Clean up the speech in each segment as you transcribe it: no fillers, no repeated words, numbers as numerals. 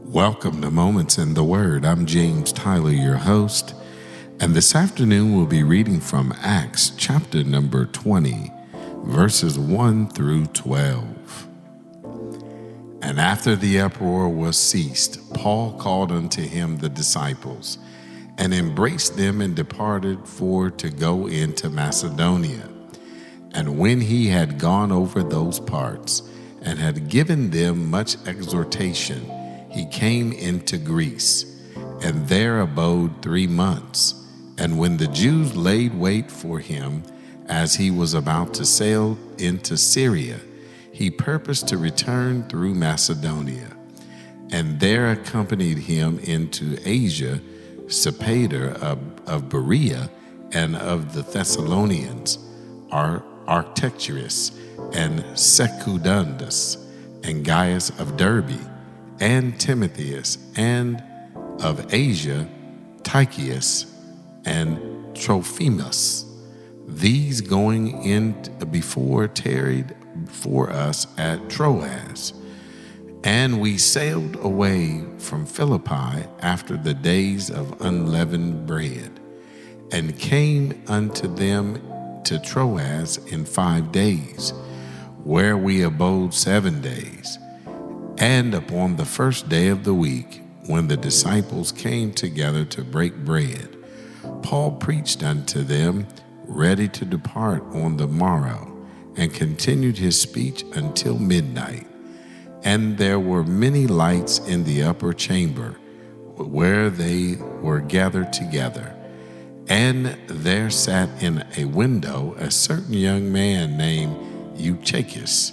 Welcome to Moments in the Word. I'm James Tyler, your host, and this afternoon we'll be reading from Acts chapter number 20, verses 1 through 12. And after the uproar was ceased, Paul called unto him the disciples, and embraced them and departed for to go into Macedonia. And when he had gone over those parts, and had given them much exhortation, he came into Greece, and there abode 3 months. And when the Jews laid wait for him, as he was about to sail into Syria, he purposed to return through Macedonia. And there accompanied him into Asia Sopater of Berea, and of the Thessalonians, Arcturus, and Secundus, and Gaius of Derbe, and Timotheus, and of Asia, Tychicus, and Trophimus. These going in before tarried for us at Troas. And we sailed away from Philippi after the days of unleavened bread, and came unto them to Troas in 5 days, where we abode 7 days. And upon the first day of the week, when the disciples came together to break bread, Paul preached unto them, ready to depart on the morrow, and continued his speech until midnight. And there were many lights in the upper chamber, where they were gathered together. And there sat in a window a certain young man named Eutychus,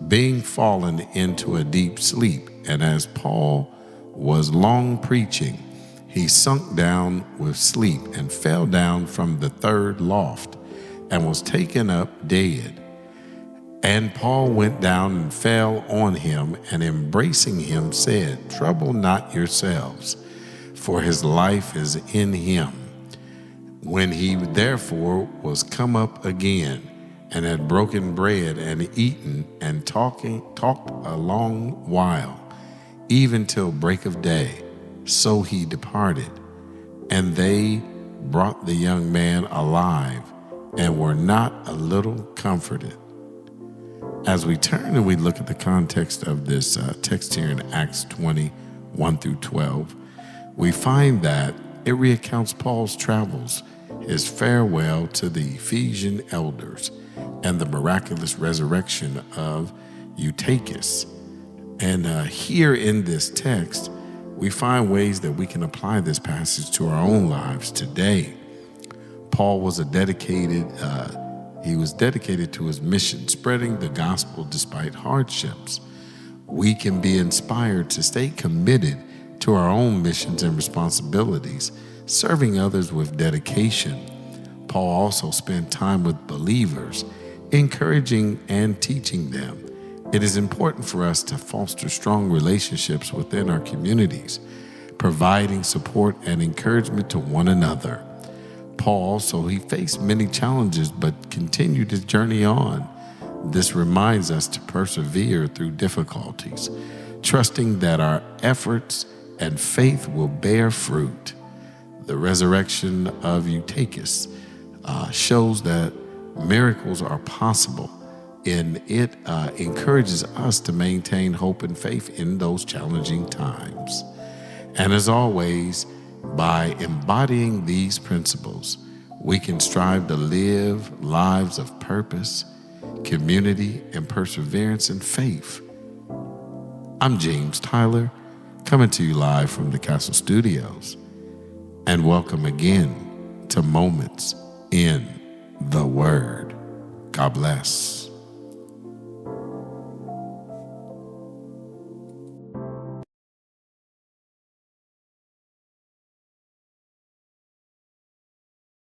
being fallen into a deep sleep. And as Paul was long preaching, he sunk down with sleep, and fell down from the 3rd loft, and was taken up dead. And Paul went down and fell on him, and embracing him said, Trouble not yourselves, for his life is in him. When he therefore was come up again, and had broken bread, and eaten, and talked a long while, even till break of day, so he departed. And they brought the young man alive, and were not a little comforted. As we turn and we look at the context of this text here in Acts 20, 1 through 12, we find that it recounts Paul's travels, his farewell to the Ephesian elders, and the miraculous resurrection of Eutychus. And here in this text, we find ways that we can apply this passage to our own lives today. Paul was dedicated to his mission, spreading the gospel despite hardships. We can be inspired to stay committed to our own missions and responsibilities, serving others with dedication. Paul also spent time with believers, encouraging and teaching them. It is important for us to foster strong relationships within our communities, providing support and encouragement to one another. Paul also, he faced many challenges but continued his journey on. This reminds us to persevere through difficulties, trusting that our efforts and faith will bear fruit. The resurrection of Eutychus shows that miracles are possible, and it encourages us to maintain hope and faith in those challenging times. And as always, by embodying these principles, we can strive to live lives of purpose, community, and perseverance and faith. I'm James Tyler, coming to you live from the Castle Studios, and welcome again to Moments in the Word. God bless.